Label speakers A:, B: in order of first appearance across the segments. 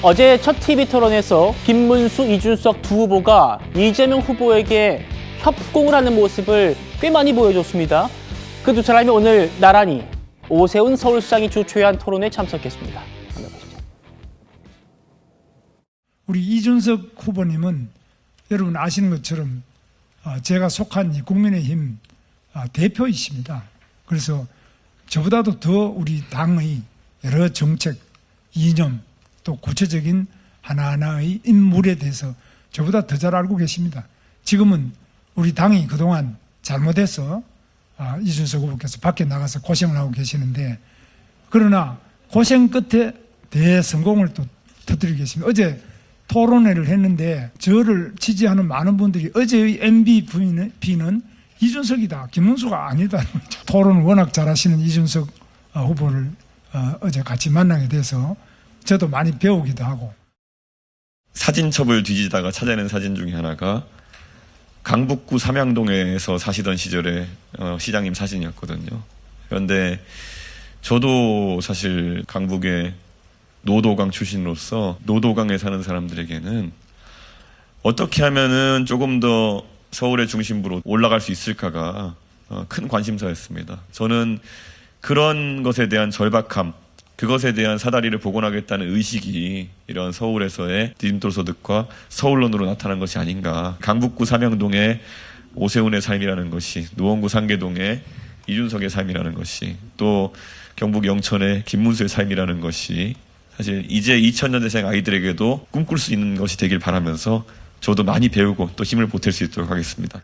A: 어제 첫 TV 토론에서 김문수, 이준석 두 후보가 이재명 후보에게 협공을 하는 모습을 꽤 많이 보여줬습니다. 그 두 사람이 오늘 나란히 오세훈 서울시장이 주최한 토론에 참석했습니다. 만나보시죠.
B: 우리 이준석 후보님은 여러분 아시는 것처럼 제가 속한 이 국민의힘 대표이십니다. 그래서 저보다도 더 우리 당의 여러 정책, 이념, 또 구체적인 하나하나의 인물에 대해서 저보다 더 잘 알고 계십니다. 지금은 우리 당이 그동안 잘못해서 이준석 후보께서 밖에 나가서 고생을 하고 계시는데, 그러나 고생 끝에 대성공을 또 터뜨리고 계십니다. 어제 토론회를 했는데 저를 지지하는 많은 분들이 어제의 MVP는 이준석이다, 김문수가 아니다. 토론을 워낙 잘하시는 이준석 후보를 어제 같이 만나게 돼서 저도 많이 배우기도 하고.
C: 사진첩을 뒤지다가 찾아낸 사진 중에 하나가 강북구 삼양동에서 사시던 시절의 시장님 사진이었거든요. 그런데 저도 사실 강북의 노도강 출신으로서 노도강에 사는 사람들에게는 어떻게 하면은 조금 더 서울의 중심부로 올라갈 수 있을까가 큰 관심사였습니다. 저는 그런 것에 대한 절박함, 그것에 대한 사다리를 복원하겠다는 의식이 이런 서울에서의 디딤돌 소득과 서울론으로 나타난 것이 아닌가. 강북구 삼양동의 오세훈의 삶이라는 것이, 노원구 상계동의 이준석의 삶이라는 것이, 또 경북 영천의 김문수의 삶이라는 것이 사실 이제 2000년대생 아이들에게도 꿈꿀 수 있는 것이 되길 바라면서 저도 많이 배우고 또 힘을 보탤 수 있도록 하겠습니다.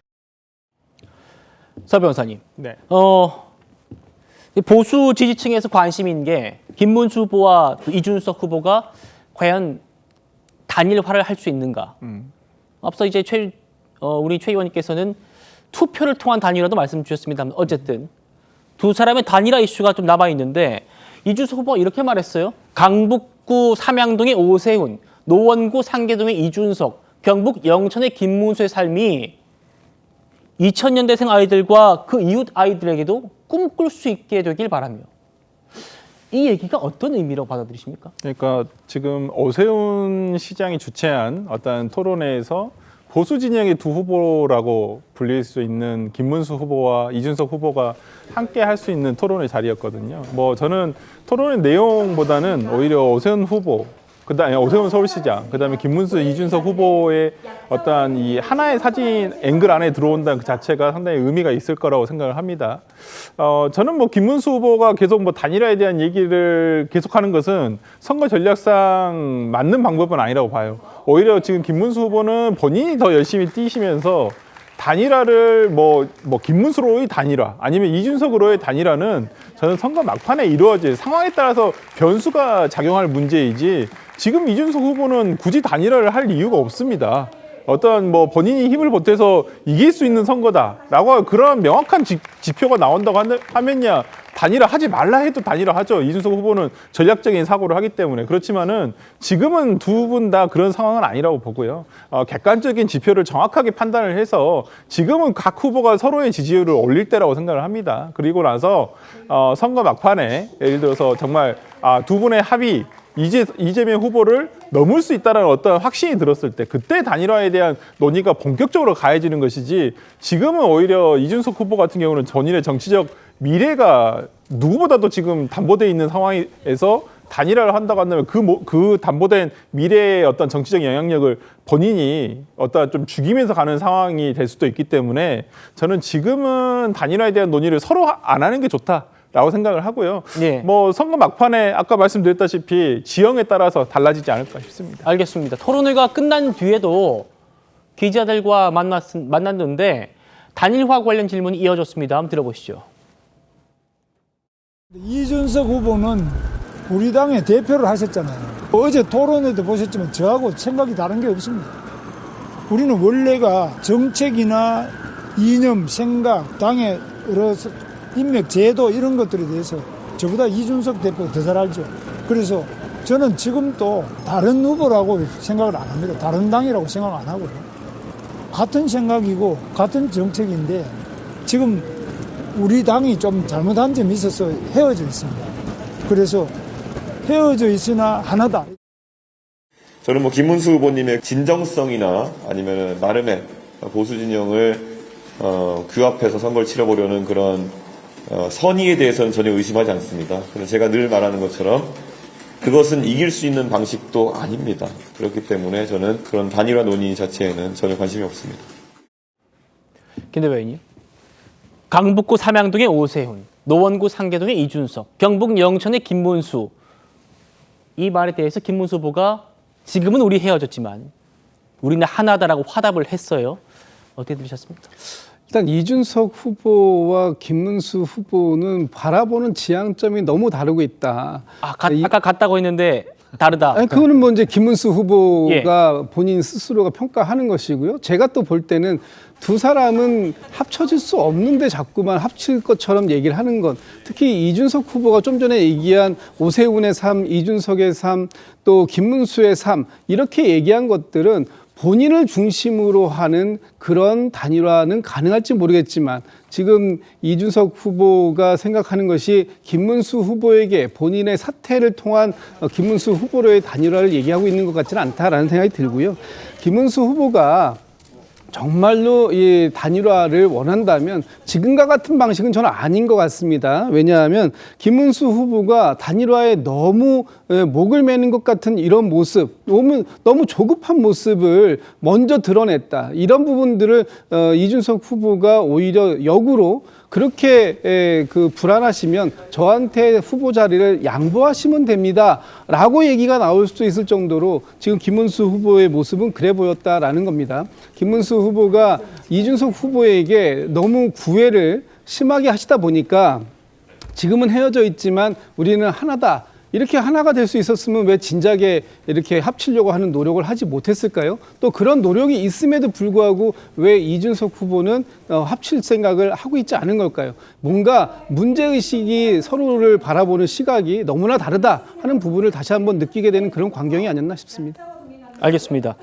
A: 서 변호사님.
D: 네.
A: 보수 지지층에서 관심인 게 김문수 후보와 이준석 후보가 과연 단일화를 할 수 있는가. 앞서 이제 우리 최 의원님께서는 투표를 통한 단일화도 말씀 주셨습니다만, 어쨌든 두 사람의 단일화 이슈가 좀 남아 있는데, 이준석 후보가 이렇게 말했어요. 강북구 삼양동의 오세훈, 노원구 상계동의 이준석, 경북 영천의 김문수의 삶이 2000년대생 아이들과 그 이웃 아이들에게도 꿈꿀 수 있게 되길 바라며, 이 얘기가 어떤 의미로 받아들이십니까?
D: 그러니까 지금 오세훈 시장이 주최한 어떤 토론회에서 보수 진영의 두 후보라고 불릴 수 있는 김문수 후보와 이준석 후보가 함께 할 수 있는 토론의 자리였거든요. 뭐 저는 토론의 내용보다는 오히려 오세훈 후보, 그다음에 오세훈 서울시장, 그다음에 김문수, 이준석 후보의 어떤 이 하나의 사진 앵글 안에 들어온다는 그 자체가 상당히 의미가 있을 거라고 생각을 합니다. 저는 뭐 김문수 후보가 계속 뭐 단일화에 대한 얘기를 계속하는 것은 선거 전략상 맞는 방법은 아니라고 봐요. 오히려 지금 김문수 후보는 본인이 더 열심히 뛰시면서 단일화를 뭐 김문수로의 단일화 아니면 이준석으로의 단일화는 저는 선거 막판에 이루어질 상황에 따라서 변수가 작용할 문제이지, 지금 이준석 후보는 굳이 단일화를 할 이유가 없습니다. 어떤 뭐 본인이 힘을 보태서 이길 수 있는 선거다라고 그런 명확한 지표가 나온다고 하면야 단일화 하지 말라 해도 단일화 하죠. 이준석 후보는 전략적인 사고를 하기 때문에. 그렇지만은 지금은 두 분 다 그런 상황은 아니라고 보고요. 객관적인 지표를 정확하게 판단을 해서 지금은 각 후보가 서로의 지지율을 올릴 때라고 생각을 합니다. 그리고 나서 선거 막판에 예를 들어서 정말 두 분의 합의, 이재명 후보를 넘을 수 있다는 어떤 확신이 들었을 때 그때 단일화에 대한 논의가 본격적으로 가해지는 것이지, 지금은 오히려 이준석 후보 같은 경우는 본인의 정치적 미래가 누구보다도 지금 담보되어 있는 상황에서 단일화를 한다고 한다면 그 담보된 미래의 어떤 정치적 영향력을 본인이 어떤 좀 죽이면서 가는 상황이 될 수도 있기 때문에 저는 지금은 단일화에 대한 논의를 서로 안 하는 게 좋다 라고 생각을 하고요.
A: 예.
D: 뭐 선거 막판에 아까 말씀드렸다시피 지형에 따라서 달라지지 않을까 싶습니다.
A: 알겠습니다. 토론회가 끝난 뒤에도 기자들과 만났는데 단일화 관련 질문이 이어졌습니다. 한번 들어보시죠.
B: 이준석 후보는 우리 당의 대표를 하셨잖아요. 어제 토론회도 보셨지만 저하고 생각이 다른 게 없습니다. 우리는 원래가 정책이나 이념, 생각, 당의 여러 인맥, 제도 이런 것들에 대해서 저보다 이준석 대표가 더 잘 알죠. 그래서 저는 지금도 다른 후보라고 생각을 안 합니다. 다른 당이라고 생각 안 하고요. 같은 생각이고 같은 정책인데 지금 우리 당이 좀 잘못한 점이 있어서 헤어져 있습니다. 그래서 헤어져 있으나 하나다.
C: 저는 뭐 김문수 후보님의 진정성이나 아니면 나름의 보수 진영을 그 앞에서 선거를 치러보려는 그런 선의에 대해서는 전혀 의심하지 않습니다. 그래서 제가 늘 말하는 것처럼 그것은 이길 수 있는 방식도 아닙니다. 그렇기 때문에 저는 그런 단일화 논의 자체에는 전혀 관심이 없습니다.
A: 김 대변인님. 강북구 삼양동의 오세훈, 노원구 상계동의 이준석, 경북 영천의 김문수. 이 말에 대해서 김문수 후보가 지금은 우리 헤어졌지만 우리는 하나다라고 화답을 했어요. 어떻게 들으셨습니까?
E: 일단 이준석 후보와 김문수 후보는 바라보는 지향점이 너무 다르고 있다.
A: 아까 같다고 했는데 다르다.
E: 아니, 그거는 뭐 이제 김문수 후보가 본인 스스로가 평가하는 것이고요. 제가 또 볼 때는 두 사람은 합쳐질 수 없는데 자꾸만 합칠 것처럼 얘기를 하는 건, 특히 이준석 후보가 좀 전에 얘기한 오세훈의 삶, 이준석의 삶, 또 김문수의 삶, 이렇게 얘기한 것들은 본인을 중심으로 하는 그런 단일화는 가능할지 모르겠지만, 지금 이준석 후보가 생각하는 것이 김문수 후보에게 본인의 사퇴를 통한 김문수 후보로의 단일화를 얘기하고 있는 것 같지는 않다라는 생각이 들고요. 김문수 후보가 정말로 이 단일화를 원한다면 지금과 같은 방식은 저는 아닌 것 같습니다. 왜냐하면 김문수 후보가 단일화에 너무 목을 매는 것 같은 이런 모습, 너무 조급한 모습을 먼저 드러냈다. 이런 부분들을 이준석 후보가 오히려 역으로 그렇게 불안하시면 저한테 후보 자리를 양보하시면 됩니다라고 얘기가 나올 수도 있을 정도로 지금 김문수 후보의 모습은 그래 보였다라는 겁니다. 김문수 후보가 이준석 후보에게 너무 구애를 심하게 하시다 보니까 지금은 헤어져 있지만 우리는 하나다. 이렇게 하나가 될 수 있었으면 왜 진작에 이렇게 합치려고 하는 노력을 하지 못했을까요? 또 그런 노력이 있음에도 불구하고 왜 이준석 후보는 합칠 생각을 하고 있지 않은 걸까요? 뭔가 문제의식이 서로를 바라보는 시각이 너무나 다르다 하는 부분을 다시 한번 느끼게 되는 그런 광경이 아니었나 싶습니다.
A: 알겠습니다.